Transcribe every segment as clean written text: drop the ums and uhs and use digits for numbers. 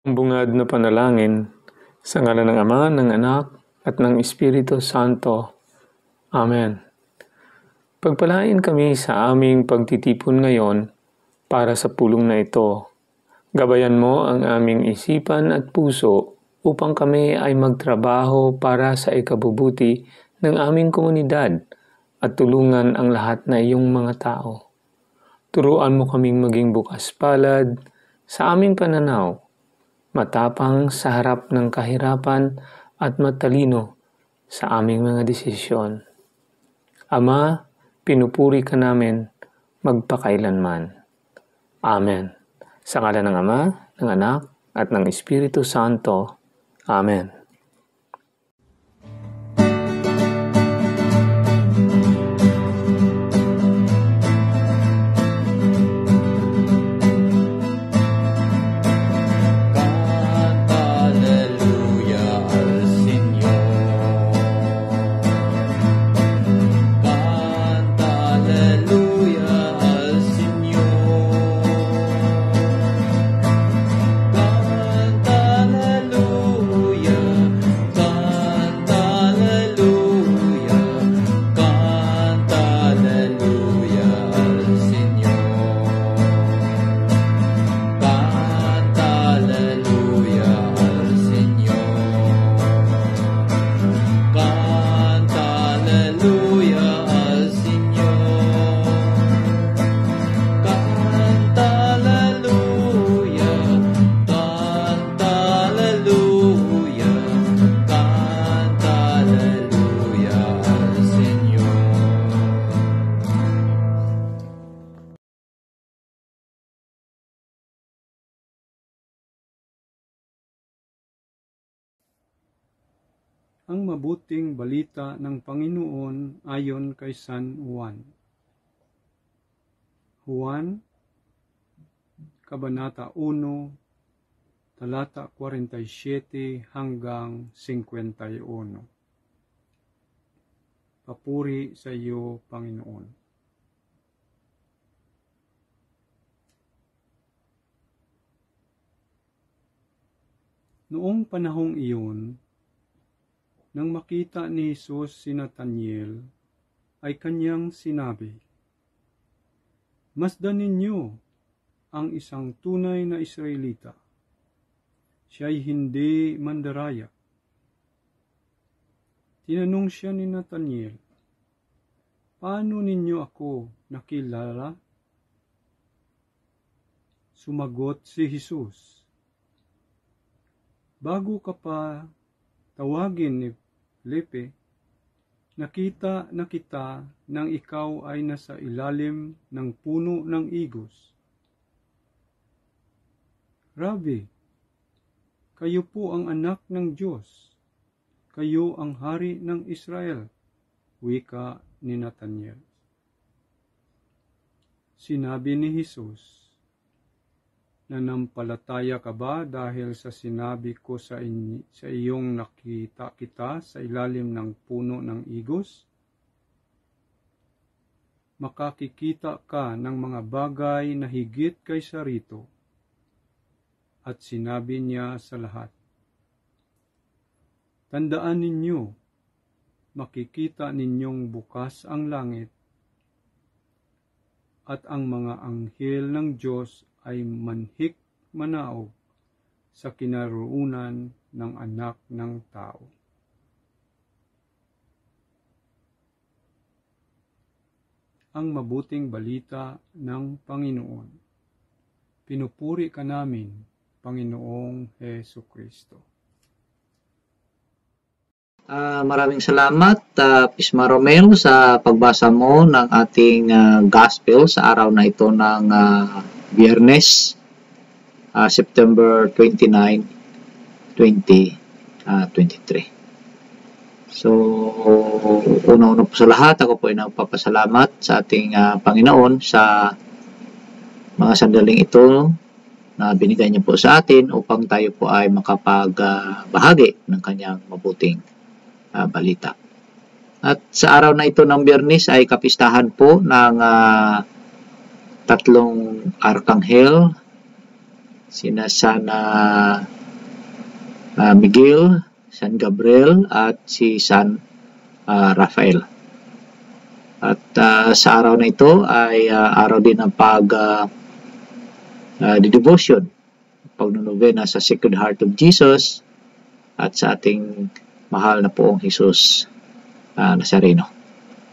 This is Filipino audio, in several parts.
Bungad na panalangin sa ngalan ng Ama, ng Anak, at ng Espiritu Santo. Amen. Pagpalain kami sa aming pagtitipon ngayon para sa pulong na ito. Gabayan mo ang aming isipan at puso upang kami ay magtrabaho para sa ikabubuti ng aming komunidad at tulungan ang lahat na iyong mga tao. Turuan mo kaming maging bukas palad sa aming pananaw, matapang sa harap ng kahirapan at matalino sa aming mga desisyon. Ama, pinupuri ka namin magpakailanman. Amen. Sa ngalan ng Ama, ng Anak, at ng Espiritu Santo. Amen. Ang mabuting balita ng Panginoon ayon kay San Juan. Juan, Kabanata 1, talata 47 hanggang 51. Papuri sa iyo, Panginoon. Noong panahong iyon, nang makita ni Jesus si Nathanael, ay kanyang sinabi, "Masdan ninyo ang isang tunay na Israelita. Siya'y hindi mandaraya." Tinanong siya ni Nathanael, "Paano ninyo ako nakilala?" Sumagot si Jesus, "Bago ka pa tawagin ni Felipe, nakita na kita nang ikaw ay nasa ilalim ng puno ng igos." "Rabi, kayo po ang anak ng Diyos. Kayo ang hari ng Israel," wika ni Nathanael. Sinabi ni Jesus, "Nanampalataya ka ba dahil sa sinabi ko sa iyong nakita kita sa ilalim ng puno ng igos? Makakikita ka ng mga bagay na higit kaysa rito." At sinabi niya sa lahat, "Tandaan ninyo, makikita ninyong bukas ang langit, at ang mga anghel ng Diyos ay manhik-manaog sa kinaroonan ng Anak ng Tao." Ang mabuting balita ng Panginoon. Pinupuri ka namin, Panginoong Hesukristo. Maraming salamat, Pisma Romel, sa pagbasa mo ng ating gospel sa araw na ito ng Biyernes, September 29, 2023. So, una-una po sa lahat, ako po ay nagpapasalamat sa ating Panginoon sa mga sandaling ito na binigay niya po sa atin upang tayo po ay makapagbahagi ng kanyang mabuting balita. At sa araw na ito ng Biyernes ay kapistahan po ng tatlong arkanghel, sina San Miguel, San Gabriel at si San Rafael. At sa araw na ito ay araw din ng devotion, pagnunovena sa Sacred Heart of Jesus at sa ating mahal na poong Jesus Nazareno.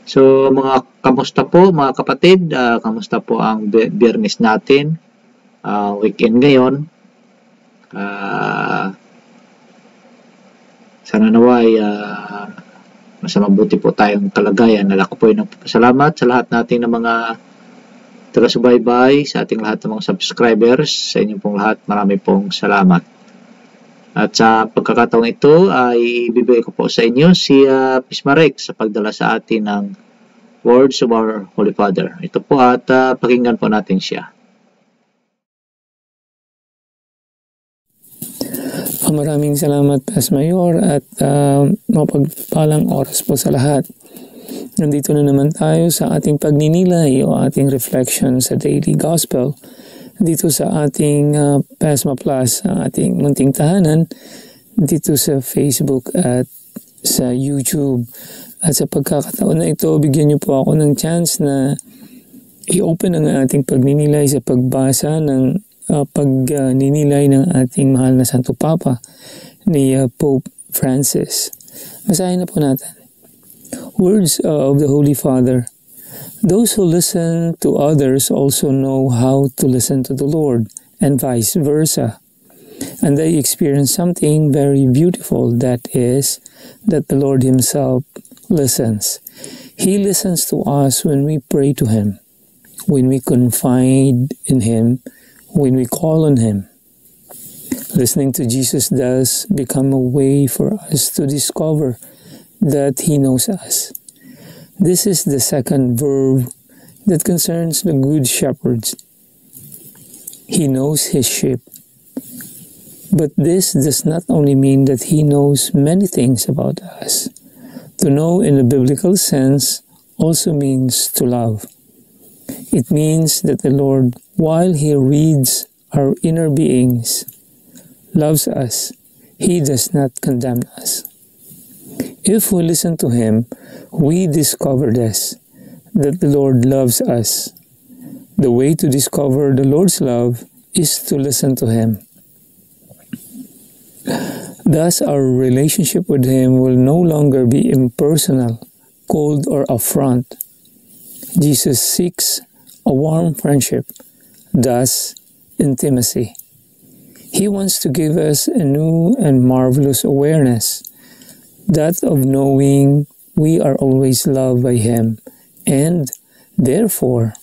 So mga kamusta po mga kapatid, kamusta po ang Biyernes natin, weekend ngayon. Sana naway mas mabuti po tayong kalagayan. Ako po ay nagpapasalamat sa lahat nating ng mga taga-subaybay, sa ating lahat ng mga subscribers, sa inyong pong lahat, marami pong salamat. At sa pagkakataong ito ay ibibigay ko po sa inyo si Pismarek sa pagdala sa atin ng Words of our Holy Father. Ito po at pakinggan po natin siya. Maraming salamat, Pas Mayor, at mapagpalang oras po sa lahat. Nandito na naman tayo sa ating pagninilay o ating reflection sa Daily Gospel dito sa ating Pasma Plus, sa ating munting tahanan, dito sa Facebook at sa YouTube. At sa pagkakataon na ito, bigyan niyo po ako ng chance na i-open ang ating pagninilay sa pagbasa ng pagninilay ng ating mahal na Santo Papa ni Pope Francis. Basahin na po natin. Words of the Holy Father. Those who listen to others also know how to listen to the Lord, and vice versa. And they experience something very beautiful, that is, that the Lord Himself listens. He listens to us when we pray to Him, when we confide in Him, when we call on Him. Listening to Jesus does become a way for us to discover that He knows us. This is the second verb that concerns the Good Shepherds. He knows His sheep. But this does not only mean that He knows many things about us. To know in a biblical sense also means to love. It means that the Lord, while He reads our inner beings, loves us. He does not condemn us. If we listen to Him, we discover this, that the Lord loves us. The way to discover the Lord's love is to listen to Him. Thus, our relationship with Him will no longer be impersonal, cold, or upfront. Jesus seeks a warm friendship, thus intimacy. He wants to give us a new and marvelous awareness, that of knowing we are always loved by Him, and therefore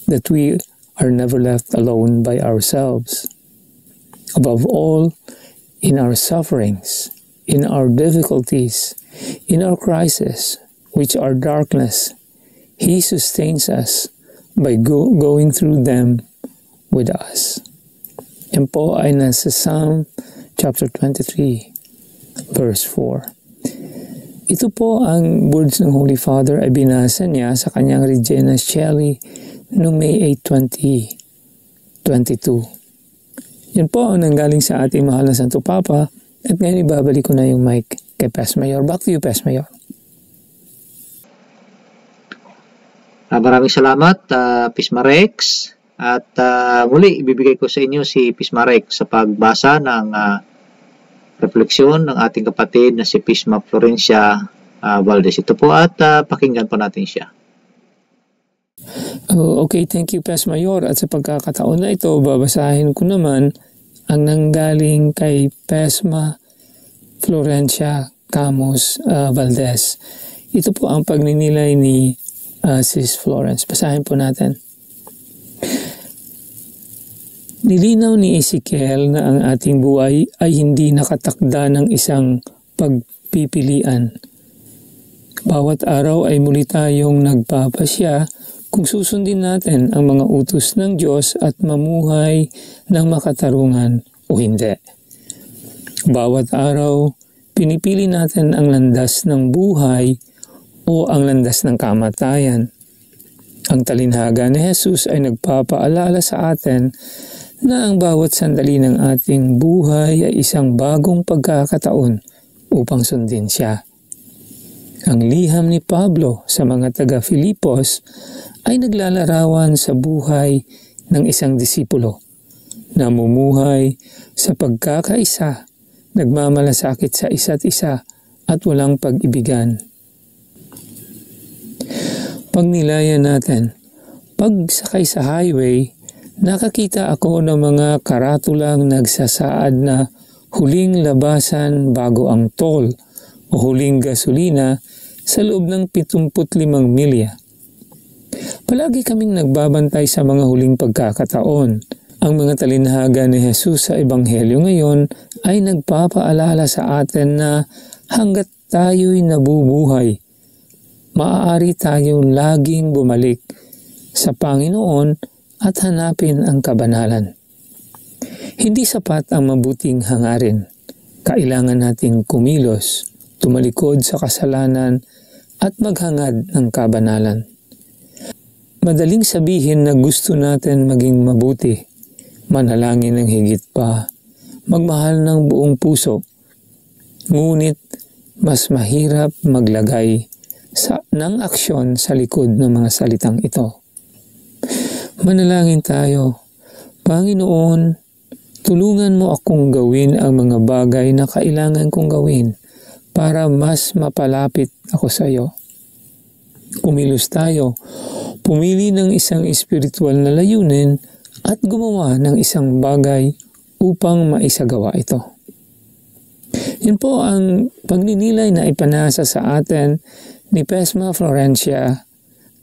that we are never left alone by ourselves. Above all, in our sufferings, in our difficulties, in our crises, which are darkness, He sustains us by going through them with us. Yan po ay nasa Psalm chapter 23, verse 4. Ito po ang words ng Holy Father ay binasa niya sa kanyang Regina Coeli noong May 8, 2022. Yan po ang nanggaling sa ating mahal na Santo Papa, at ngayon ibabalik ko na yung mic kay Pas Mayor. Back to you, Pas Mayor. Maraming salamat, Pismarex. At muli, ibibigay ko sa inyo si Pismarek sa pagbasa ng refleksyon ng ating kapatid na si Pisma Florencia Valdez. Ito po at pakinggan po natin siya. Okay, thank you, Pas Mayor. At sa pagkakataon na ito, babasahin ko naman ang nanggaling kay Pisma Florencia Camus Valdez. Ito po ang pagninilay ni Sis Florence. Basahin po natin. Nilinaw ni Ezekiel na ang ating buhay ay hindi nakatakda ng isang pagpipilian. Bawat araw ay muli tayong nagpapasya kung susundin natin ang mga utos ng Diyos at mamuhay ng makatarungan o hindi. Bawat araw, pinipili natin ang landas ng buhay o ang landas ng kamatayan. Ang talinhaga ni Jesus ay nagpapaalala sa atin na ang bawat sandali ng ating buhay ay isang bagong pagkakataon upang sundin siya. Ang liham ni Pablo sa mga taga-Filipos ay naglalarawan sa buhay ng isang disipulo, namumuhay sa pagkakaisa, nagmamalasakit sa isa't isa at walang pag-ibigan. Pag nilayan natin, pag sakay sa highway, nakakita ako ng mga karatulang nagsasaad na huling labasan bago ang toll o huling gasolina sa loob ng 75 milya. Palagi kaming nagbabantay sa mga huling pagkakataon. Ang mga talinhaga ni Jesus sa Ebanghelyo ngayon ay nagpapaalala sa atin na hanggat tayo'y nabubuhay, maaari tayong laging bumalik sa Panginoon at hanapin ang kabanalan. Hindi sapat ang mabuting hangarin. Kailangan nating kumilos, tumalikod sa kasalanan at maghangad ng kabanalan. Madaling sabihin na gusto natin maging mabuti, manalangin ng higit pa, magmahal ng buong puso. Ngunit mas mahirap maglagay ng aksyon sa likod ng mga salitang ito. Manalangin tayo. Panginoon, tulungan mo akong gawin ang mga bagay na kailangan kong gawin para mas mapalapit ako sa iyo. Kumilos tayo, pumili ng isang espiritual na layunin at gumawa ng isang bagay upang maisagawa ito. Yun po ang pagninilay na ipanasa sa atin ni Pesma Florencia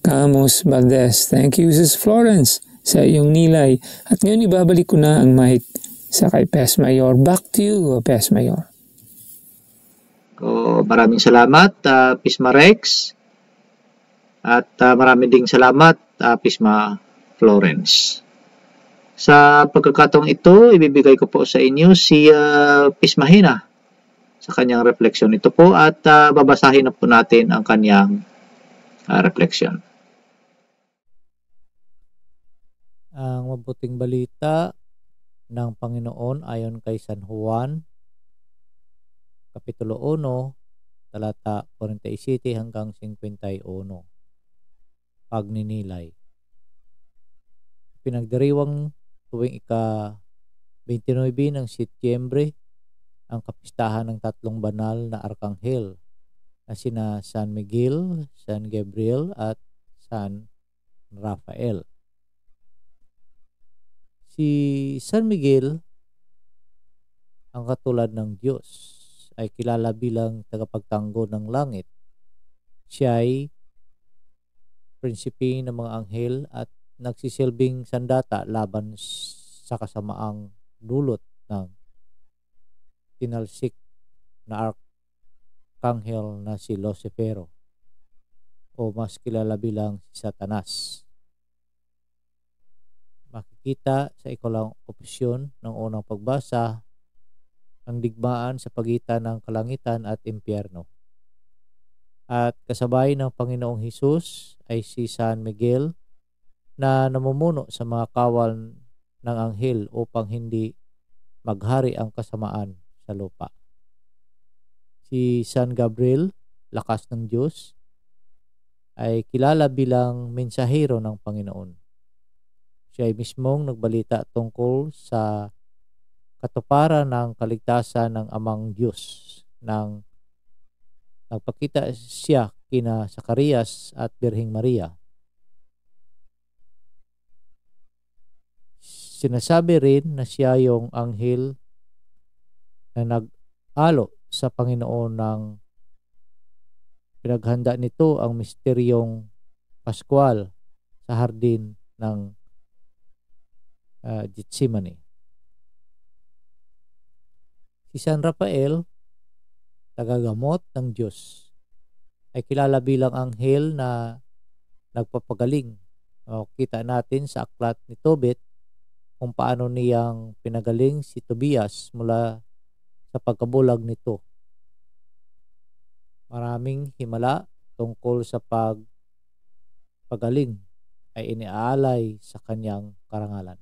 Camus Valdez. Thank you, Sis Florence, sa iyong nilay. At ngayon ibabalik ko na ang mic sa kay Pes Mayor. Back to you, Pes Mayor. Maraming salamat, Pisma Rex. At maraming ding salamat, Pisma Florence. Sa pagkakataong ito, ibibigay ko po sa inyo si Pisma Hina sa kanyang refleksyon. Ito po at babasahin na po natin ang kanyang refleksyon. Ang mabuting balita ng Panginoon ayon kay San Juan, Kapitulo 1, talata 47 hanggang 51. Pagninilay. Pinagdiriwang tuwing ika-29 ng Setyembre ang kapistahan ng tatlong banal na arkanghel na sina San Miguel, San Gabriel at San Rafael. Si San Miguel, ang katulad ng Diyos, ay kilala bilang tagapagtanggol ng langit. Siya ay prinsipe ng mga anghel at nagsisilbing sandata laban sa kasamaang dulot ng tinalsik na arkanghel na si Lucifero o mas kilala bilang si Satanas. Makikita sa ikawalang opsyon ng unang pagbasa ang digmaan sa pagitan ng kalangitan at impyerno. At kasabay ng Panginoong Hesus ay si San Miguel na namumuno sa mga kawal ng anghel upang hindi maghari ang kasamaan sa lupa. Si San Gabriel, lakas ng Diyos, ay kilala bilang mensahero ng Panginoon. Siya ay mismong nagbalita tungkol sa katuparan ng kaligtasan ng Amang Diyos nang nagpakita siya kina Zacarias at Birheng Maria. Sinasabi rin na siya yung anghel na nag-alo sa Panginoon ng pinaghanda nito ang misteryong Pascual sa hardin ng Getsemani. Si San Rafael, tagagamot ng Diyos, ay kilala bilang anghel na nagpapagaling. Kita natin sa aklat ni Tobit kung paano niyang pinagaling si Tobias mula sa pagkabulag nito. Maraming himala tungkol sa pagaling ay iniaalay sa kanyang karangalan.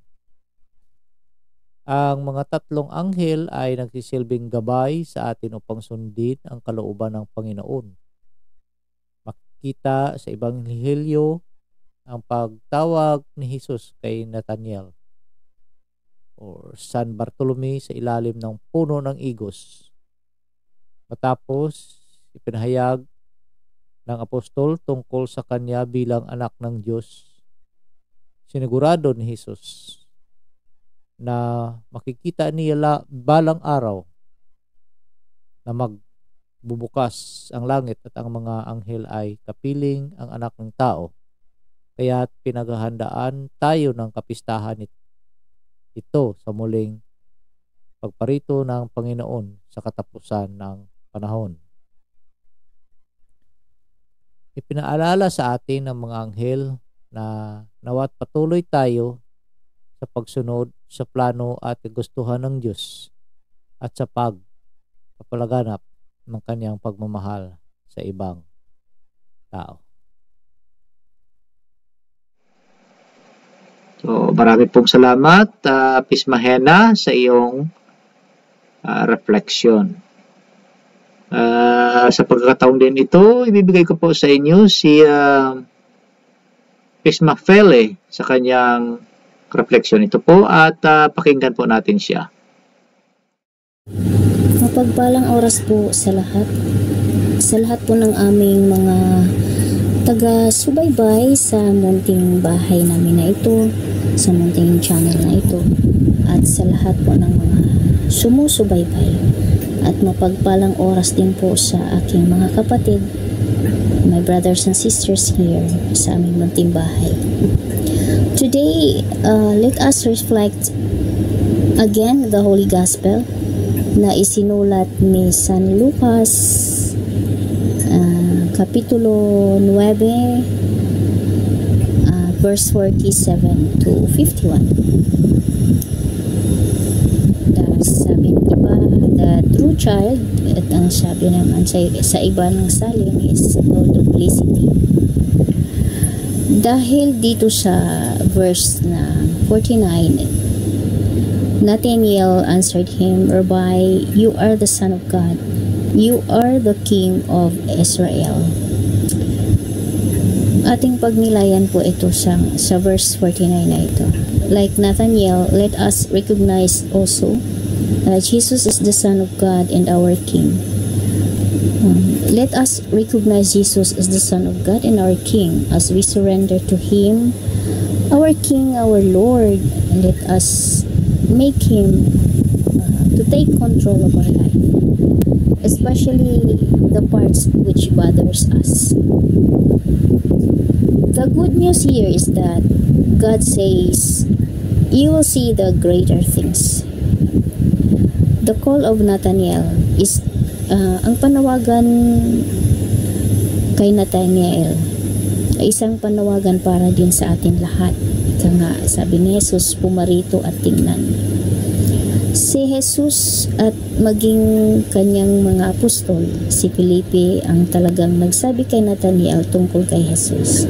Ang mga tatlong anghel ay nagsisilbing gabay sa atin upang sundin ang kalooban ng Panginoon. Makikita sa Ebanghelyo ang pagtawag ni Jesus kay Nathaniel or San Bartolome sa ilalim ng puno ng igos. Matapos ipinahayag ng apostol tungkol sa kanya bilang anak ng Diyos, sinigurado ni Jesus na makikita niya balang araw na magbubukas ang langit at ang mga anghel ay kapiling ang anak ng tao. Kaya pinaghahandaan tayo ng kapistahan ito sa muling pagparito ng Panginoon sa katapusan ng panahon. Ipinaalala sa atin ng mga anghel na nawat patuloy tayo sa pagsunod sa plano at gustuhan ng Diyos at sa pagpapalaganap ng kanyang pagmamahal sa ibang tao. So, marami pong salamat, Pismahena, sa iyong reflection. Sa pagkakataon din ito, ibibigay ko po sa inyo si Pismafele sa kanyang reflection ito po at pakinggan po natin siya. Mapagpalang oras po sa lahat po ng aming mga taga-subaybay sa munting bahay namin na ito, sa munting channel na ito, at sa lahat po ng mga sumusubaybay. At mapagpalang oras din po sa aking mga kapatid, my brothers and sisters here sa aming munting bahay. Today, let us reflect again the Holy Gospel na isinulat ni San Lucas, Kapitulo 9, verse 47 to 51. Sabi ng iba, the true child, at ang sabi naman sa iba ng salin is no duplicity. Dahil dito sa verse na 49, Nathanael answered him, Rabbi, you are the Son of God. You are the King of Israel. Ating pagnilayan po ito sa verse 49 na ito. Like Nathanael, let us recognize also that Jesus is the Son of God and our King. Let us recognize Jesus as the Son of God and our King as we surrender to Him, our King, our Lord. Let us make Him to take control of our life, especially the parts which bothers us. The good news here is that God says, you will see the greater things. The call of Nathanael is ang panawagan kay Nathanael ay isang panawagan para din sa atin lahat. Ika nga, sabi ni Jesus, pumarito at tingnan. Si Jesus at maging kanyang mga apostol, si Felipe, ang talagang nagsabi kay Nathanael tungkol kay Jesus.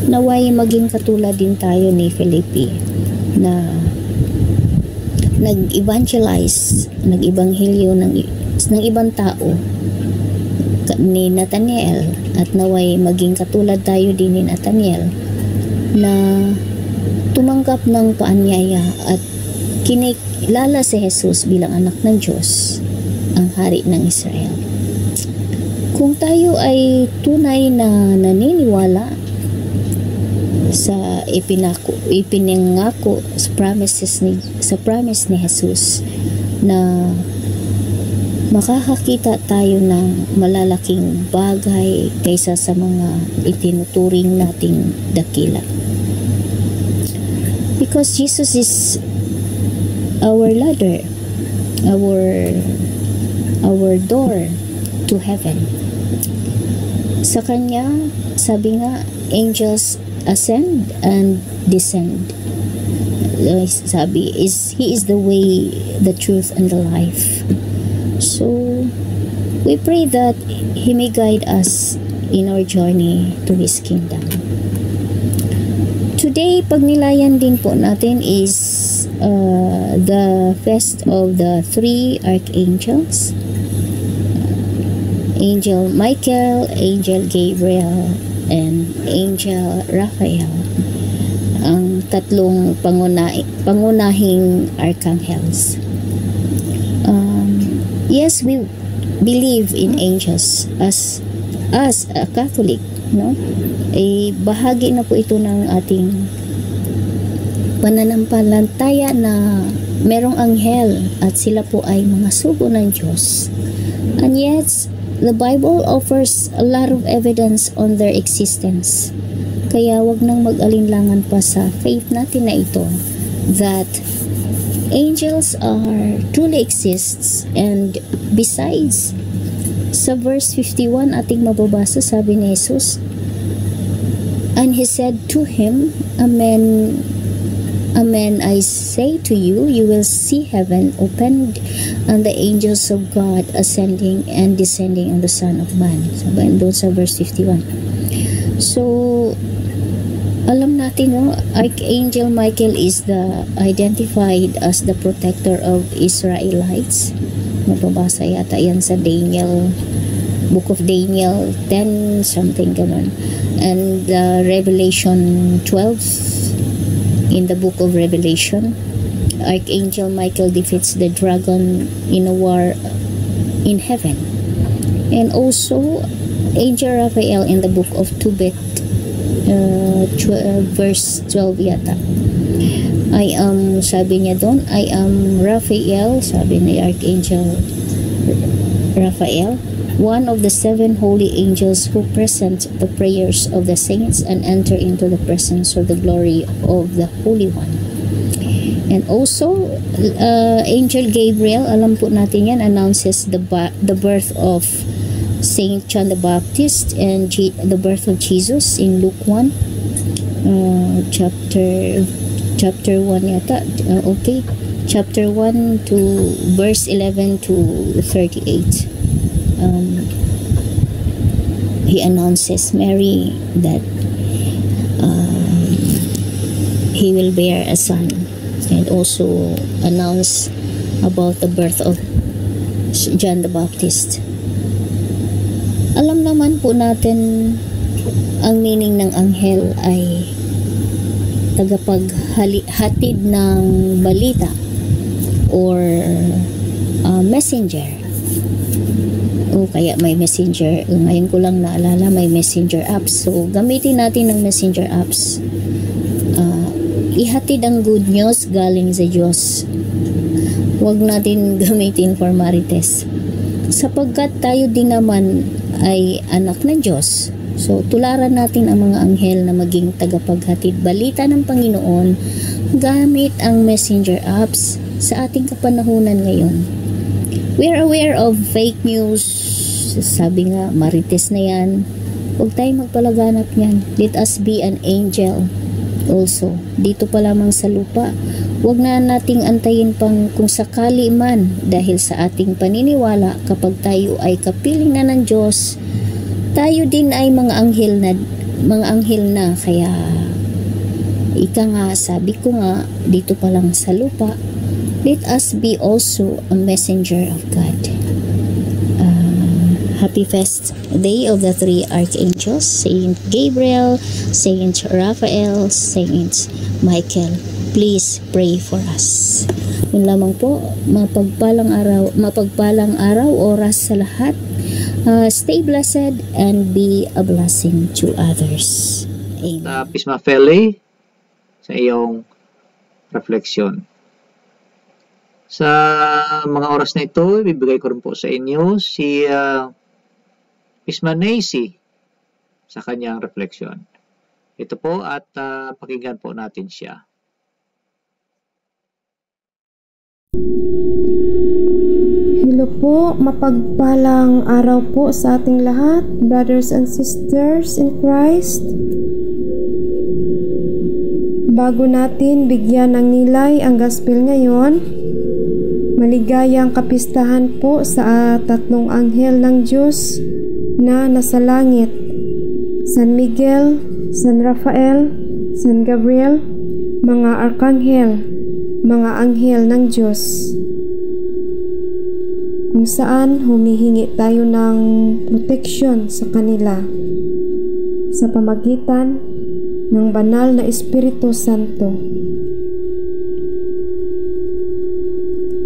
Naway maging katulad din tayo ni Felipe na nag-evangelize, nag-ebanghelyo ng ibang tao ni Nathanael, at naway maging katulad tayo din ni Nathanael na tumanggap ng paanyaya at kinikilala si Jesus bilang anak ng Diyos, ang hari ng Israel. Kung tayo ay tunay na naniniwala sa ipinangako sa promise ni Jesus na makakakita tayo ng malalaking bagay kaysa sa mga itinuturing nating dakila. Because Jesus is our ladder, our door to heaven. Sa Kanya, sabi nga, angels ascend and descend. Sabi, He is the way, the truth, and the life. So, we pray that He may guide us in our journey to His kingdom. Today, pagnilayan din po natin is is the feast of the three archangels, Angel Michael, Angel Gabriel, and Angel Raphael, ang tatlong pangunahing archangels. Yes, we believe in angels as a Catholic, no? Bahagi na po ito ng ating pananampalataya na merong anghel at sila po ay mga sugo ng Diyos. And yet, the Bible offers a lot of evidence on their existence. Kaya wag nang mag-alinlangan pa sa faith natin na ito that angels truly exists. And besides, sa verse 51 ating mababasa, sabi ni Jesus, and he said to him, Amen, Amen, I say to you, you will see heaven opened and the angels of God ascending and descending on the Son of Man. Sabi doon sa verse 51. So, alam natin, no, Archangel Michael is identified as the protector of Israelites. Mababasa yata yan sa Book of Daniel 10, something ganun. And Revelation 12, in the book of Revelation, Archangel Michael defeats the dragon in a war in heaven. And also, Angel Raphael in the book of Tobit, verse 12 yata. Sabi niya doon, I am Raphael, sabi ni Archangel Raphael, one of the 7 holy angels who present the prayers of the saints and enter into the presence of the glory of the Holy One. And also, Angel Gabriel, alam po natin yan, announces the birth of Saint John the Baptist and the birth of Jesus in Luke 1, chapter 1 yata, okay, chapter 1 to verse 11 to 38. He announces Mary that he will bear a son, and also announce about the birth of John the Baptist. Alam naman po natin ang meaning ng anghel ay tagapaghatid ng balita or messenger. O kaya may messenger. Ngayon ko lang naalala, may messenger apps. So, gamitin natin ng messenger apps. Ihatid ang good news galing sa Diyos. Huwag natin gamitin formalities. Sapagkat tayo din naman ay anak ng Diyos. So, tularan natin ang mga anghel na maging tagapaghatid balita ng Panginoon gamit ang messenger apps sa ating kapanahunan ngayon. We are aware of fake news. Sabi nga, marites na yan. Huwag tayong magpalaganap yan. Let us be an angel also. Dito pa lamang sa lupa. Huwag na nating antayin pang kung sakali man dahil sa ating paniniwala kapag tayo ay kapiling na ng Diyos, tayo din ay mga anghel na. Kaya ika nga, sabi ko nga, dito pa lang sa lupa, let us be also a messenger of God. Happy Feast Day of the Three Archangels, Saint Gabriel, Saint Raphael, Saint Michael. Please pray for us. Yun lamang po, mapagpalang araw, oras sa lahat. Stay blessed and be a blessing to others. Amen. Pisma Feli, sa iyong refleksyon. Sa mga oras na ito, ibibigay ko rin po sa inyo si Pisma Nacy sa kanyang refleksyon. Ito po at pakinggan po natin siya. Hello po, mapagpalang araw po sa ating lahat, brothers and sisters in Christ. Bago natin bigyan ng nilay ang gospel ngayon, maligayang kapistahan po sa tatlong anghel ng Diyos na nasa langit, San Miguel, San Raphael, San Gabriel, mga arkanghel. mga anghel ng Diyos, kung saan humihingi tayo ng proteksyon sa kanila sa pamagitan ng banal na Espiritu Santo.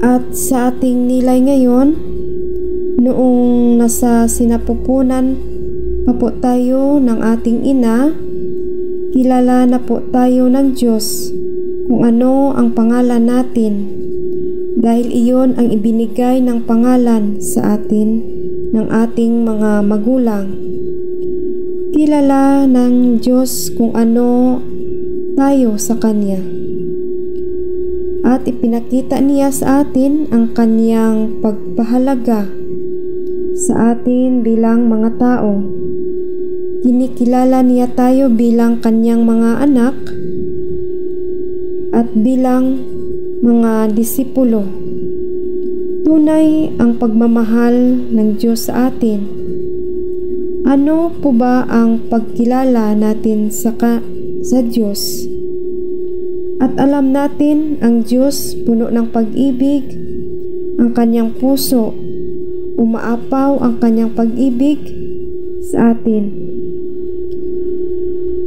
At sa ating nilay ngayon, noong nasa sinapupunan pa po tayo ng ating ina, kilala na po tayo ng Diyos kung ano ang pangalan natin, dahil iyon ang ibinigay ng pangalan sa atin ng ating mga magulang. Kilala ng Diyos kung ano tayo sa Kanya, at ipinakita niya sa atin ang Kanyang pagpahalaga sa atin bilang mga tao. Kinikilala niya tayo bilang Kanyang mga anak at bilang mga disipulo. Tunay ang pagmamahal ng Diyos sa atin. Ano po ba ang pagkilala natin sa Diyos? At alam natin ang Diyos puno ng pag-ibig, ang Kanyang puso, umaapaw ang Kanyang pag-ibig sa atin.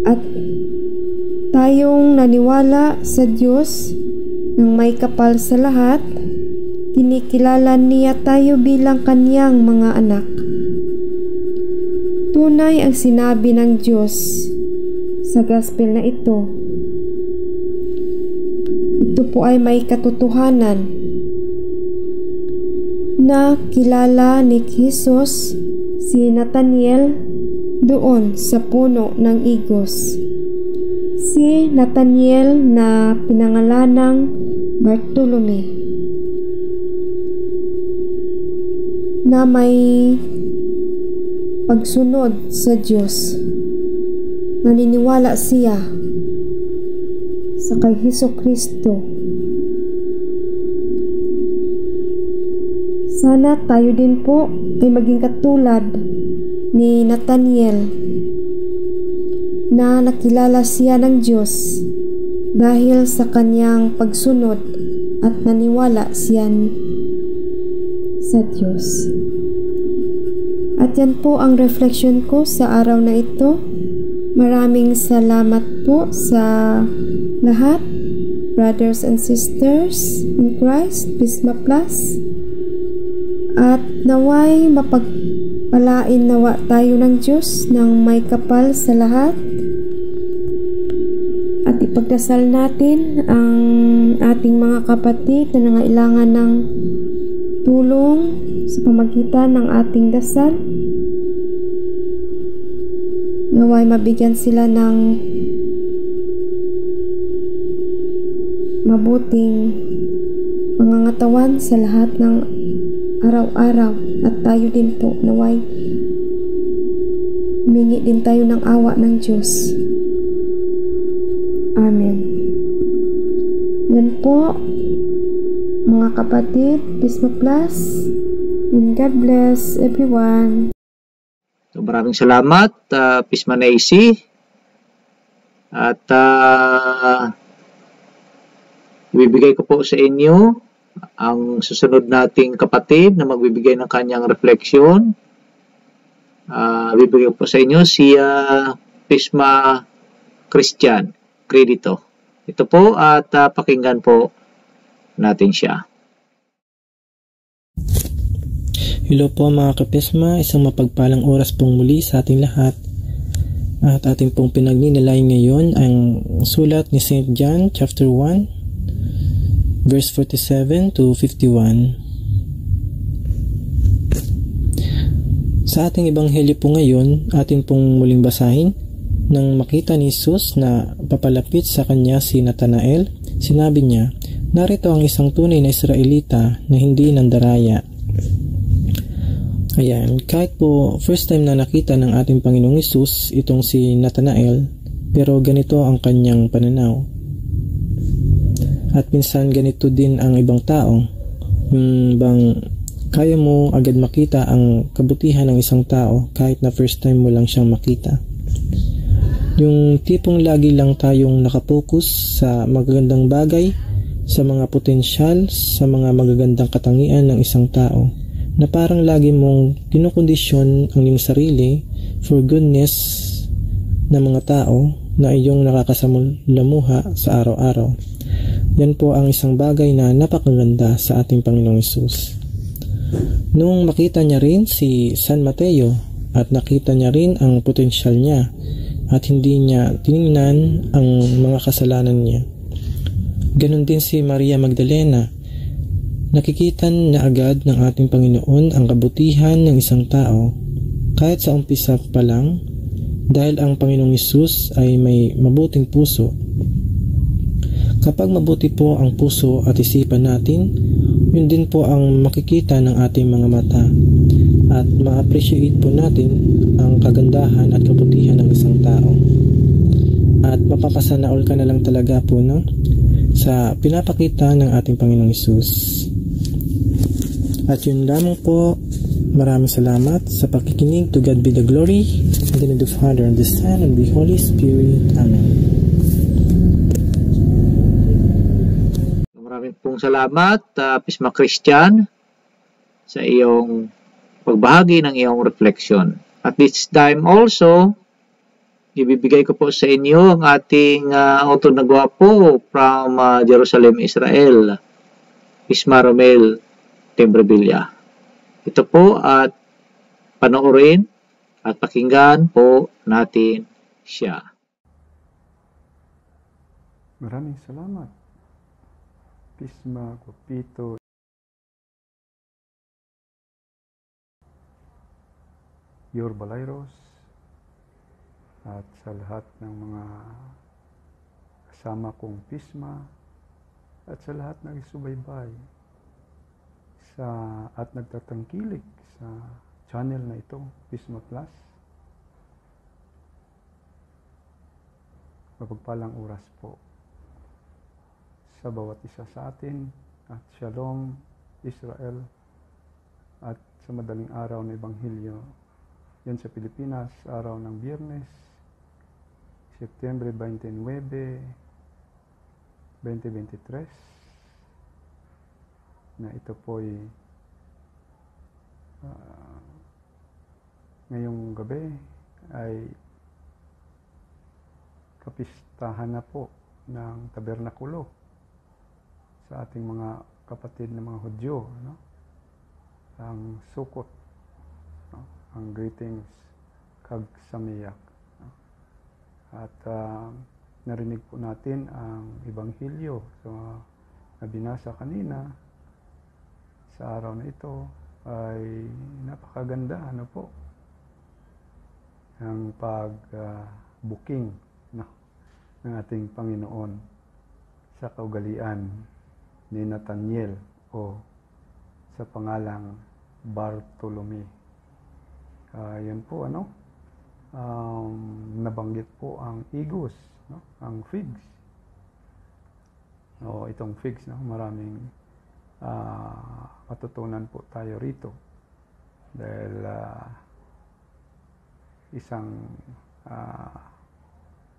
At tayong naniwala sa Diyos ng may kapal sa lahat, kinikilala niya tayo bilang Kanyang mga anak. Tunay ang sinabi ng Diyos sa gospel na ito. Ito po ay may katotohanan na kilala ni Jesus si Nathaniel doon sa puno ng igos. Si Nathaniel na pinangalanang Bartolome, na may pagsunod sa Diyos. Naniniwala siya sa kay Hesukristo. Sana tayo din po ay maging katulad ni Nathaniel, na nakilala siya ng Diyos dahil sa kanyang pagsunod at naniwala siya sa Diyos. At yan po ang reflection ko sa araw na ito. Maraming salamat po sa lahat, brothers and sisters in Christ, Pisma Plus. At naway mapagpalain nawa tayo ng Diyos ng may kapal sa lahat. At ipagdasal natin ang ating mga kapatid na nangailangan ng tulong sa pamagitan ng ating dasal. Naway mabigyan sila ng mabuting pangangatawan sa lahat ng araw-araw. At tayo din po, naway humingi din tayo ng awa ng Diyos. Amen. Yan po, mga kapatid, Pisma Plus, and God bless everyone. So, maraming salamat, Pisma Nacy. At ibibigay ko po sa inyo ang susunod nating kapatid na magbibigay ng kanyang refleksyon. Ibibigay ko po sa inyo si Pisma Christian Credito. Ito po at pakinggan po natin siya. Hello po mga kapisma, isang mapagpalang oras pong muli sa ating lahat. At ating pong pinagninilay ngayon ang sulat ni St. John chapter 1 verse 47 to 51. Sa ating ebanghelyo po ngayon, atin pong muling basahin. Nang makita ni Jesus na papalapit sa kanya si Nathanael, sinabi niya, "Narito ang isang tunay na Israelita na hindi nandaraya." Ayan, kahit po first time na nakita ng ating Panginoong Jesus itong si Nathanael, pero ganito ang kanyang pananaw. At minsan ganito din ang ibang tao, yung bang kaya mo agad makita ang kabutihan ng isang tao kahit na first time mo lang siyang makita. Yung tipong lagi lang tayong nakapokus sa magagandang bagay sa mga potensyal, sa mga magagandang katangian ng isang tao, na parang lagi mong kinukondisyon ang iyong sarili for goodness ng mga tao na iyong nakakasamulamuha sa araw-araw. Yan po ang isang bagay na napakaganda sa ating Panginoong Hesus. Nung makita niya rin si San Mateo at nakita niya rin ang potensyal niya at hindi niya tiningnan ang mga kasalanan niya. Ganon din si Maria Magdalena. Nakikita na agad ng ating Panginoon ang kabutihan ng isang tao kahit sa umpisa pa lang, dahil ang Panginoong Hesus ay may mabuting puso. Kapag mabuti po ang puso at isipan natin, yun din po ang makikita ng ating mga mata at ma-appreciate po natin ang kagandahan at kabutihan ng isang tao. At mapapasanaol ka na lang talaga po sa pinapakita ng ating Panginoong Hesus. At yun lamang po. Maraming salamat sa pakikinig. To God be the glory. In the name of the Father, and the Son, and the Holy Spirit. Amen. Maraming pong salamat, Pisma Christian, sa iyong pagbahagi ng iyong reflection. At this time also, ibibigay ko po sa inyo ang ating author na gwapo from Jerusalem, Israel, Pisma Romel Tembrevilla. Ito po at panoorin at pakinggan po natin siya. Maraming salamat, Pisma Gwapito. Yor Balairos at sa lahat ng mga kasama kong Pisma at sa lahat ng isubaybay at nagtatangkilik sa channel na ito, Pisma Plus. Mapagpalang oras po sa bawat isa sa atin at Shalom Israel at sa madaling araw na Ebanghelyo yan sa Pilipinas, araw ng Biyernes, September 29, 2023, na ito po'y ngayong gabi ay kapistahan na po ng tabernakulo sa ating mga kapatid na mga Hudyo, no? Ang Sukkot, no? Ang greetings Kag Samiyak, no? At narinig po natin ang Ebanghelyo na binasa kanina sa araw na ito ay napakaganda, ano po, ang pag-booking ng ating Panginoon sa kaugalian ni Nathaniel o sa pangalang Bartolome. Yan po, nabanggit po ang igos, no? Ang figs. Itong figs, maraming matutunan po tayo rito dahil isang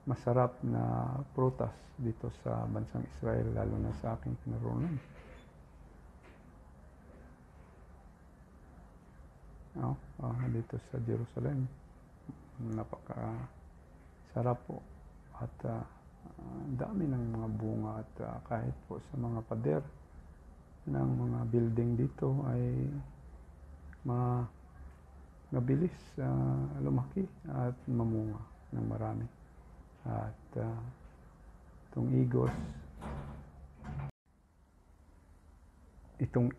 masarap na prutas dito sa bansang Israel, lalo na sa aking pinaroonan. Dito sa Jerusalem, napaka-sarap po at dami ng mga bunga at kahit po sa mga pader ng mga building dito ay mabilis lumaki at mamunga ng marami. At itong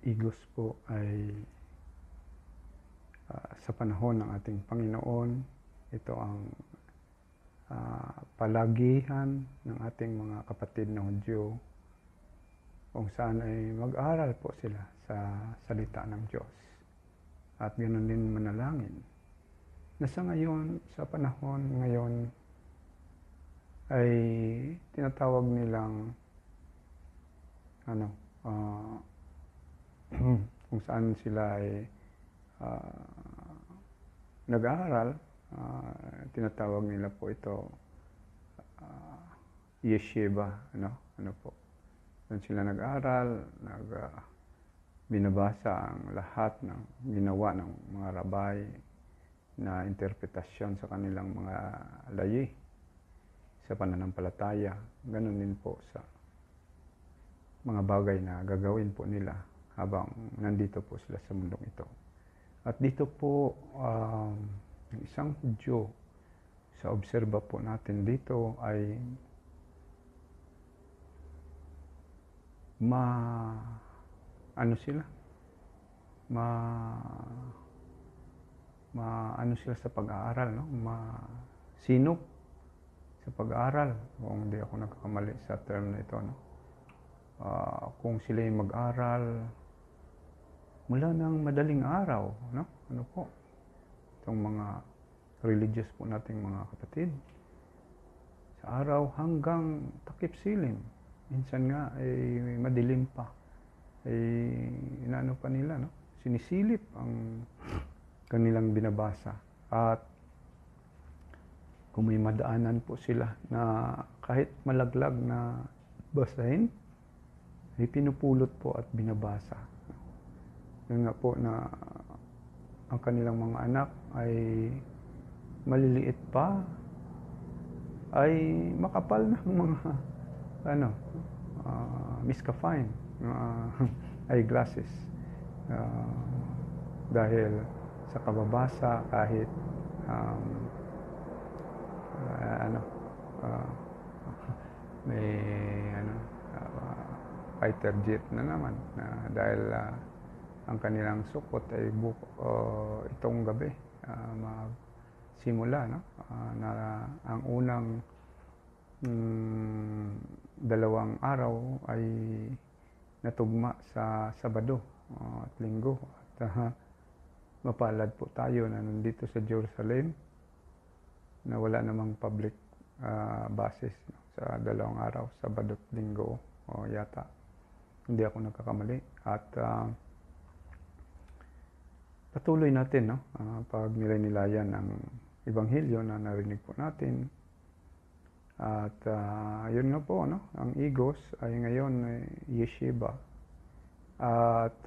igos po ay sa panahon ng ating Panginoon, ito ang palagihan ng ating mga kapatid na Hudyo kung saan ay mag-aral po sila sa salita ng Diyos. At ganoon din manalangin. Na sa ngayon, sa panahon ngayon, ay tinatawag nilang kung saan sila ay nag-aaral, tinatawag nila po ito yeshiva, ano po. Doon sila nag-aral, binabasa ang lahat ng ginawa ng mga rabay na interpretasyon sa kanilang mga layi sa pananampalataya. Ganun din po sa mga bagay na gagawin po nila habang nandito po sila sa mundong ito. At dito po, ang isang Hudyo, sa obserba po natin dito ay ano sila sa pag-aaral, no? Masinop sa pag-aaral, kung hindi ako nagkakamali sa term na ito, no? Kung sila ay mag-aral mula ng madaling araw, no? Ano po, itong mga religious po nating mga kapatid, sa araw hanggang takip silim. Minsan nga ay madilim pa, ay inaano pa nila, no? Sinisilip ang kanilang binabasa. At kung may madaanan po sila na kahit malaglag na basahin, ay pinupulot po at binabasa. Yun nga po na ang kanilang mga anak ay maliliit pa, ay makapal ng mga miskafine, eyeglasses, dahil sa kababasa kahit may fighter jet na naman dahil ang kanilang sukot ay itong gabi magsimula, no? Na ang unang 2 araw ay natugma sa Sabado at Linggo, at mapalad po tayo na nandito sa Jerusalem na wala namang public buses, no? Sa 2 araw, Sabado at Linggo yata, hindi ako nagkakamali. At patuloy natin, no? Pag nilay-nilayan ang Ebanghelyo na narinig po natin. At yun nga po, no? Ang Igos ay ngayon yeshiva. At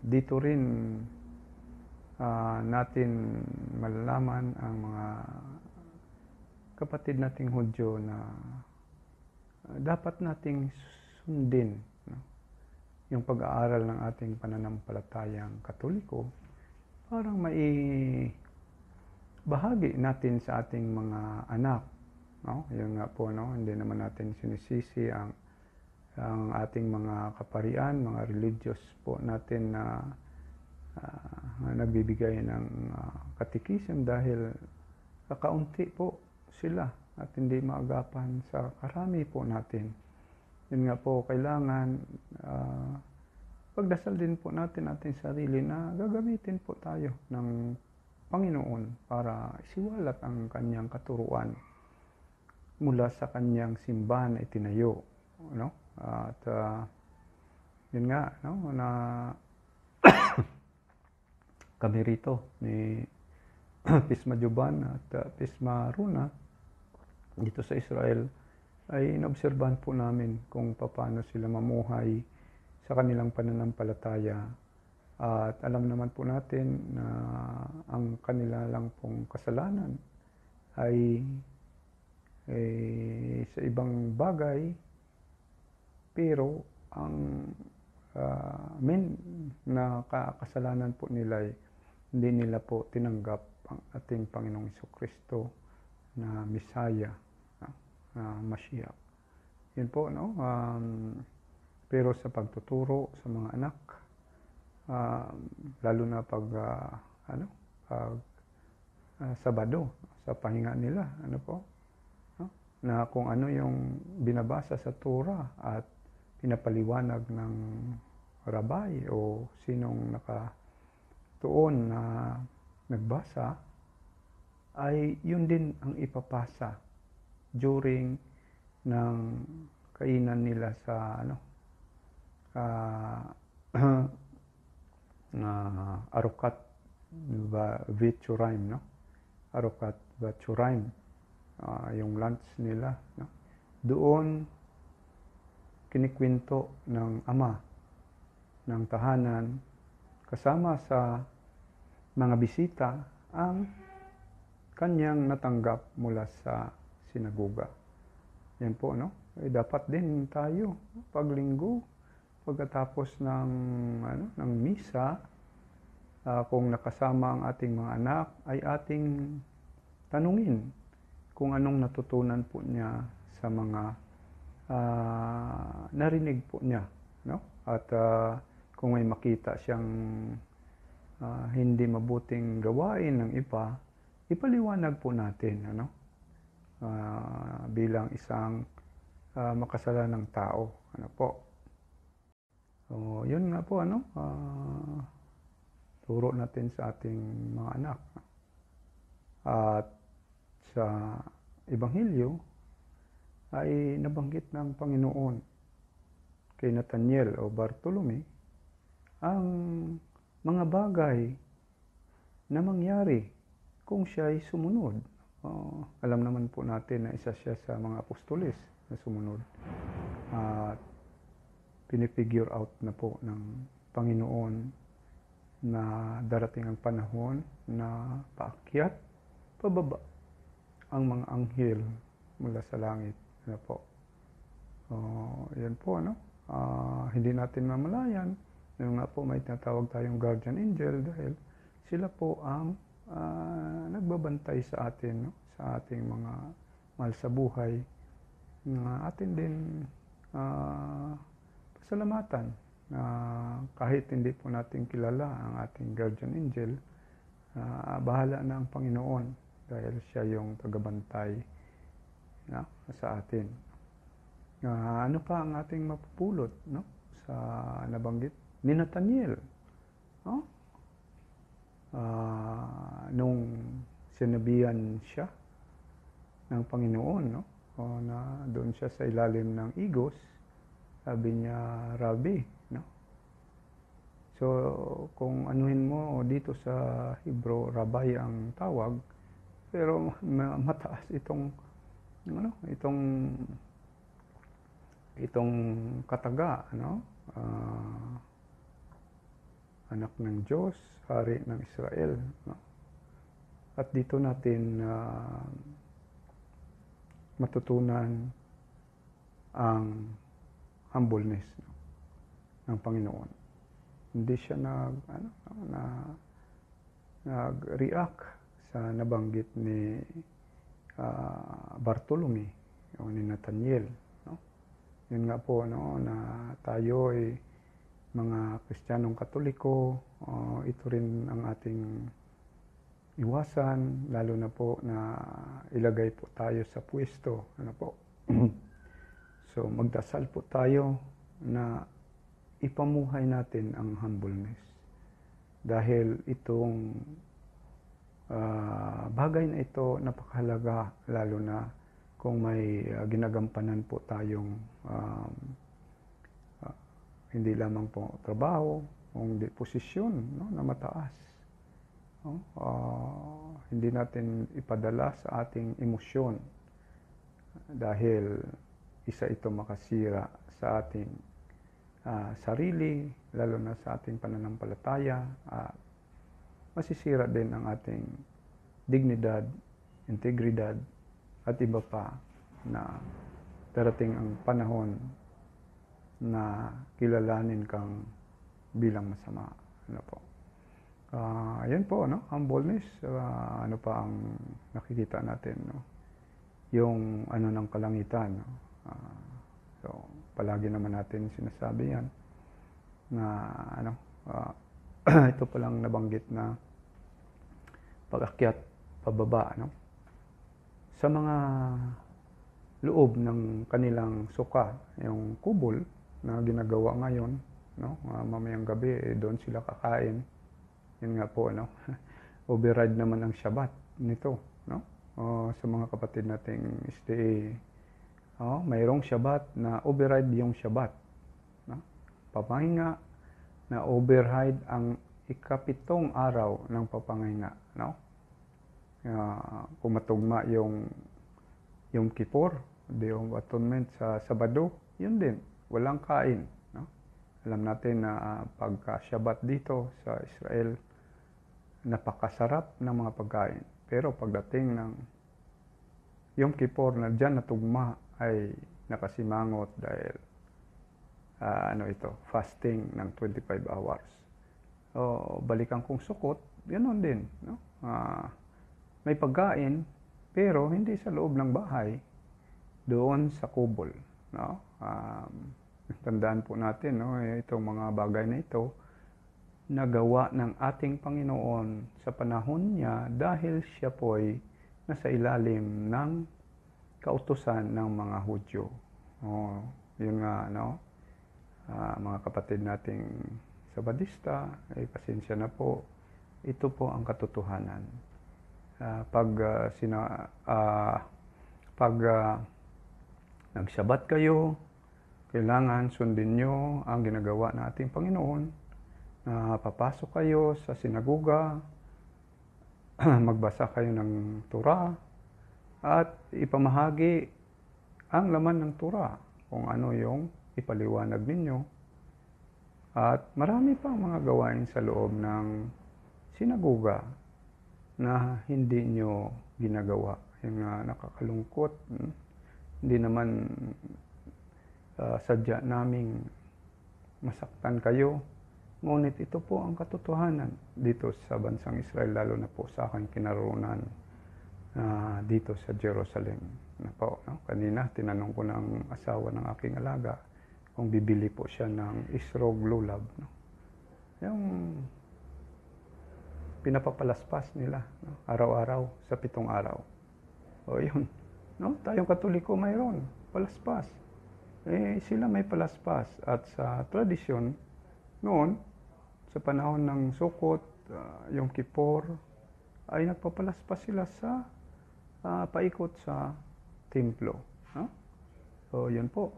dito rin natin malalaman ang mga kapatid nating Hudyo na dapat nating sundin, no? Yung pag-aaral ng ating pananampalatayang Katoliko, parang bahagi natin sa ating mga anak, no? Yun nga po, no? Hindi naman natin sinisisi ang ating mga kaparian, mga religious po natin na nagbibigay ng katikism dahil kakaunti po sila at hindi maagapan sa karami po natin. Yun nga po, kailangan pagdasal din po natin ating sarili na gagamitin po tayo ng Panginoon para isiwalat ang kanyang katuruan mula sa kanyang simbahan na itinayo, no? At yun nga, no, na kami rito ni Pisma Juban at Pisma Runa dito sa Israel ay inobserbahan po namin kung paano sila mamuhay sa kanilang pananampalataya. At alam naman po natin na ang kanila lang pong kasalanan ay sa ibang bagay, pero ang main na kasalanan po nila ay hindi nila po tinanggap ang ating Panginoong Jesucristo na Misaya, Mashiach. Yun po, no? Pero sa pagtuturo sa mga anak, lalo na pag Sabado, sa pahinga nila, ano po, no? Na kung ano yung binabasa sa Torah at pinapaliwanag ng rabay o sinong nakatuon na nagbasa, ay yun din ang ipapasa during ng kainan nila sa Arukat Vechuraim, no? Arukat Vechuraim, yung lunch nila, no? Doon kinikwento ng ama ng tahanan kasama sa mga bisita ang kanyang natanggap mula sa sinagoga. Yan po, no? Dapat din tayo paglinggo pagkatapos ng misa, kung nakasama ang ating mga anak, ay ating tanungin kung anong natutunan po niya sa mga narinig po niya, no? At kung may makita siyang hindi mabuting gawain ng iba, ipaliwanag po natin, ano? Bilang isang makasalanang tao, ano po. So, yun nga po, ano? Turo natin sa ating mga anak. At sa Ebanghelyo ay nabanggit ng Panginoon kay Nathaniel o Bartolome ang mga bagay na mangyari kung siya ay sumunod. Alam naman po natin na isa siya sa mga apostoles na sumunod. At pinifigure out na po ng Panginoon na darating ang panahon na paakyat, pababa ang mga anghel mula sa langit. Ano po? Yan po, ano? Hindi natin mamalayan. Yung nga po may tinatawag tayong guardian angel dahil sila po ang nagbabantay sa atin, no? Sa ating mga mahal sa buhay, na atin din pasalamatan na kahit hindi po natin kilala ang ating guardian angel, bahala na ang Panginoon dahil siya yung tagabantay, no? Sa atin. Ano pa ang ating mapupulot, no? Sa nabanggit ni Nathaniel, no? Nung sinabihan siya ng Panginoon, no? Na doon siya sa ilalim ng igos, sabi niya, Rabbi, no? So, kung anuhin mo dito sa Hebrew, Rabbi ang tawag, pero mataas itong kataga, no? Anak ng Diyos, hari ng Israel, no? At dito natin matutunan ang humbleness, no? Ng Panginoon. Hindi siya nag-react sa nabanggit ni Bartolome o ni Nathaniel, no? Yun nga po, no, na tayo ay mga Kristiyanong Katoliko, ito rin ang ating iwasan, lalo na po na ilagay po tayo sa pwesto, ano po. So magdasal po tayo na ipamuhay natin ang humbleness. Dahil itong bagay na ito napakahalaga, lalo na kung may ginagampanan po tayong hindi lamang po trabaho, kundi posisyon, no, na mataas. No? Hindi natin ipadala sa ating emosyon dahil isa ito makasira sa ating sarili, lalo na sa ating pananampalataya. Masisira din ang ating dignidad, integridad, at iba pa na darating ang panahon na kilalanin kang bilang masama. Ano po? Ayan po, no? Humbleness. Ano pa ang nakikita natin, no? Yung ano ng kalangitan, no? So, palagi naman natin sinasabi yan na ano, ito palang nabanggit na pag-akyat pababa, no? Sa mga loob ng kanilang suka, yung kubol na ginagawa ngayon, no? Mamayang gabi, doon sila kakain. Yun nga po, no? Override naman ang Shabbat nito, no? Sa mga kapatid nating SDA, mayroong Shabbat na override yung Shabbat, no? Papahinga na override ang ikapitong araw ng papangahinga, no? Kung matugma yung Yom Kippur, Day of Atonement sa Sabado, yun din. walang kain. No? Alam natin na pagka-Shabbat dito sa Israel, napakasarap ng mga pagkain. Pero pagdating ng Yom Kippur na dyan natugma ay nakasimangot dahil fasting ng 25 hours. O balikan kong sukot, ganoon din. No? May pagkain, pero hindi sa loob ng bahay, doon sa kubol. No? Tandaan po natin, no? Itong mga bagay na ito, nagawa ng ating Panginoon sa panahon niya dahil siya po'y nasa ilalim ng kautusan ng mga Hudyo. Yun nga, no? Mga kapatid nating Sabadista, pasensya na po. Ito po ang katotohanan. Pag nagsabat kayo, kailangan sundin nyo ang ginagawa ng ating Panginoon. Papasok kayo sa sinagoga, magbasa kayo ng Torah, at ipamahagi ang laman ng Torah, kung ano yung ipaliwanag ninyo. At marami pang mga gawain sa loob ng sinagoga na hindi nyo ginagawa. Yung nakakalungkot, hindi naman sadya naming masaktan kayo. Ngunit ito po ang katotohanan dito sa bansang Israel, lalo na po sa aking kinaroonan dito sa Jerusalem. Kanina, tinanong ko ng asawa ng aking alaga kung bibili po siya ng Isrog Lulab. No? Yung pinapapalaspas nila araw-araw sa 7 araw. O yun, no? Tayong Katoliko mayroon, palaspas. Sila may palaspas. At sa tradisyon, noon, sa panahon ng Sukot, Yom Kippur, ay nagpapalaspas sila sa paikot sa templo. No? So, yun po.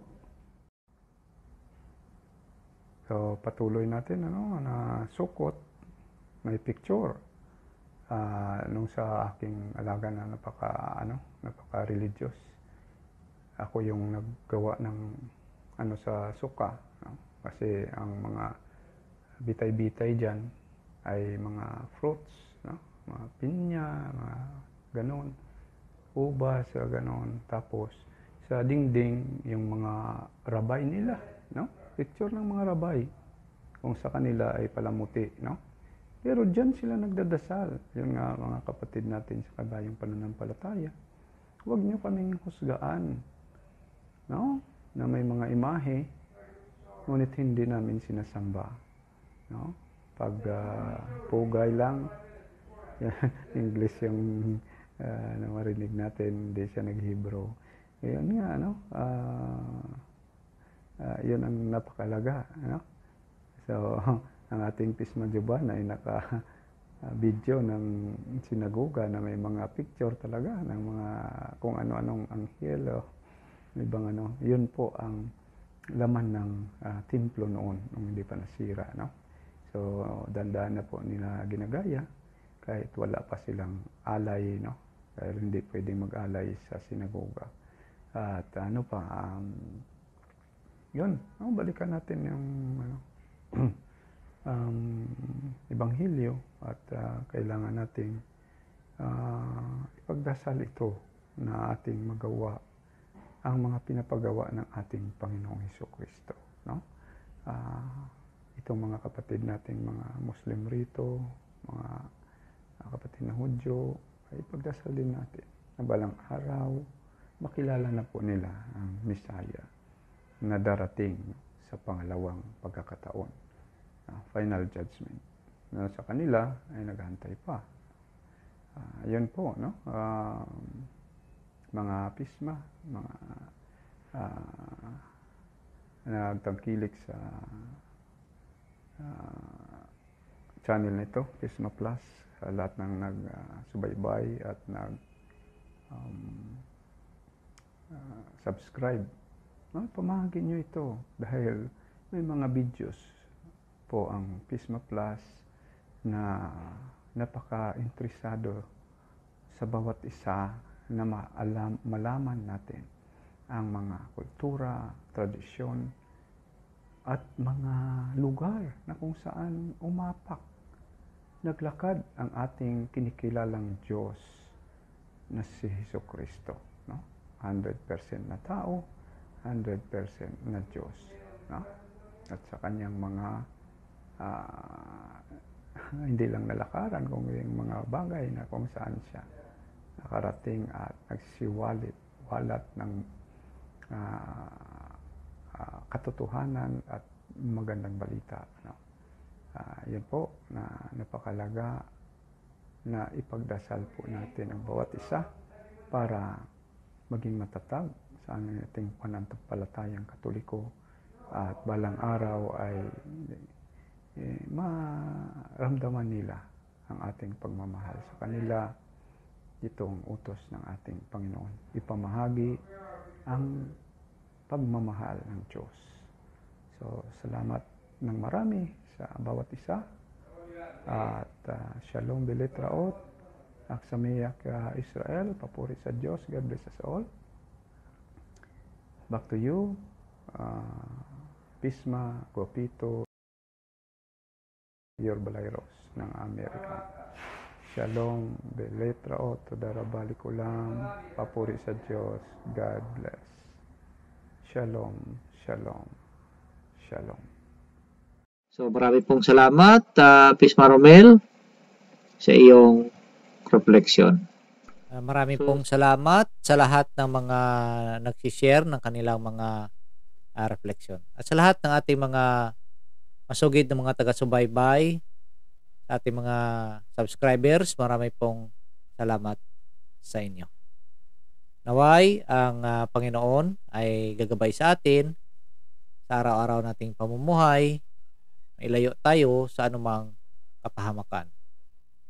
So, patuloy natin, na Sukot, may picture. Nung sa aking alaga na napaka-religious. Ako yung naggawa ng sa suka. No? Kasi ang mga bitay-bitay dyan ay mga fruits, no? Mga pinya, mga ganon, ubas, ganon. Tapos sa dingding, yung mga rabay nila, no? Picture ng mga rabay, kung sa kanila ay palamuti, no? Pero dyan sila nagdadasal. Yun nga, mga kapatid natin sa kabayang pananampalataya. Huwag nyo kaming husgaan, no? Na may mga imahe, ngunit hindi namin sinasamba. No? Pag pugay lang, English yung marinig natin, hindi siya nag-Hebrew. Yun nga, no? Yun ang napakalaga. No? So, ang ating Pisma Jubana ay naka-video ng sinagoga na may mga picture talaga ng mga kung ano-anong anghel, ibang yun po ang laman ng templo noon, nung hindi pa nasira, no? So, dandahan na po nila ginagaya kahit wala pa silang alay, no? Dahil hindi pwedeng mag-alay sa sinagoga. At yun, balikan natin yung Ebanghelyo at kailangan nating ipagdasal ito na ating magawa ang mga pinapagawa ng ating Panginoong Hesukristo, no? Itong mga kapatid nating mga Muslim rito, mga kapatid na Hudyo, ay ipagdasal din natin na balang araw makilala na po nila ang Messiah na darating sa pangalawang pagkakataon, final judgment. Na sa kanila ay naghantay pa. Yun po, no? Mga pisma, mga nagtangkilik sa channel nito, Pisma Plus, sa lahat ng nagsubaybay at subscribe. Pamahagin nyo ito dahil may mga videos po ang Pisma Plus na napaka-interesado sa bawat isa na malaman natin ang mga kultura, tradisyon at mga lugar na kung saan umapak, naglakad ang ating kinikilalang Diyos na si Jesucristo, no? 100% na tao, 100% na Diyos, no? At sa kanyang mga hindi lang nalakaran, kung yung mga bagay na kung saan siya nakarating at walat ng katotohanan at magandang balita, no? Yan po na napakalaga na ipagdasal po natin ang bawat isa para maging matatag sa ating pananampalatayang Katoliko at balang araw ay maramdaman nila ang ating pagmamahal sa kanila. Itong utos ng ating Panginoon, ipamahagi ang pagmamahal ng Diyos. So, salamat ng marami sa bawat isa. At Shalom Beletraot, Aksamiyak Israel, papuri sa Diyos, God bless us all. Back to you, Pisma, Guapito, Yorbalairos ng Amerika. Shalom Beletraot, Todarabali Kulam, papuri sa Diyos, God bless. Shalom, shalom, shalom. So marami pong salamat, Pisma Romel, sa iyong reflection. Marami pong salamat sa lahat ng mga nagsishare ng kanilang mga reflection. At sa lahat ng ating mga masugid ng mga taga-subaybay, sa ating mga subscribers, marami pong salamat sa inyo. Naway, ang Panginoon ay gagabay sa atin sa araw-araw nating pamumuhay, ilayo tayo sa anumang kapahamakan.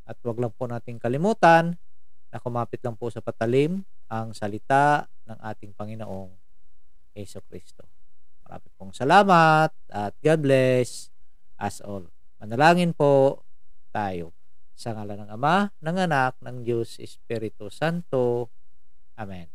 At wag lang po nating kalimutan na kumapit lang po sa patalim ang salita ng ating Panginoong Jesucristo. Marami pong salamat at God bless us all. Manalangin po tayo. Sa ngalan ng Ama, ng Anak, ng Diyos, Espiritu Santo. Amen.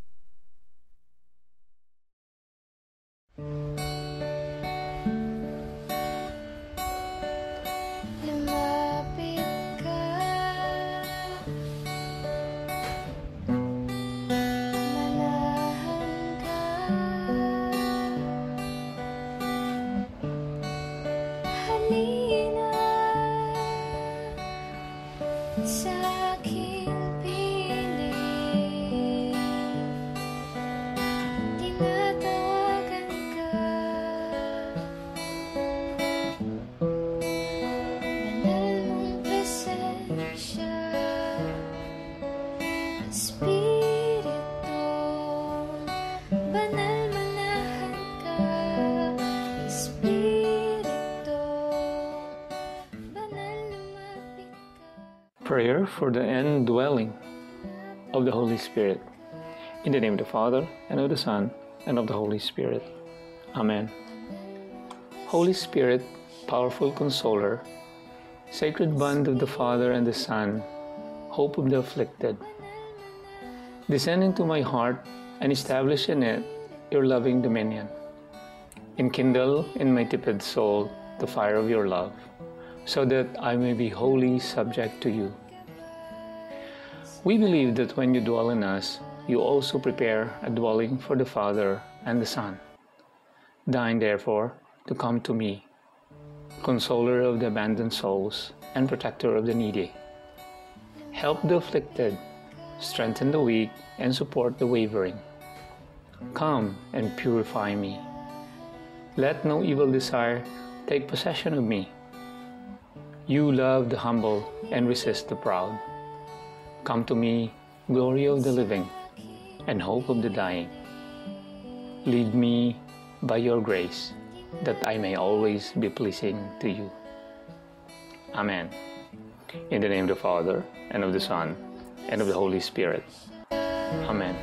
Prayer for the indwelling of the Holy Spirit. In the name of the Father, and of the Son, and of the Holy Spirit. Amen. Holy Spirit, powerful consoler, sacred bond of the Father and the Son, hope of the afflicted, descend into my heart and establish in it your loving dominion. Enkindle in my tepid soul the fire of your love, so that I may be wholly subject to you. We believe that when you dwell in us, you also prepare a dwelling for the Father and the Son. Deign therefore to come to me, consoler of the abandoned souls and protector of the needy. Help the afflicted, strengthen the weak, and support the wavering. Come and purify me. Let no evil desire take possession of me. You love the humble and resist the proud. Come to me, glory of the living, and hope of the dying. Lead me by your grace, that I may always be pleasing to you. Amen. In the name of the Father, and of the Son, and of the Holy Spirit. Amen.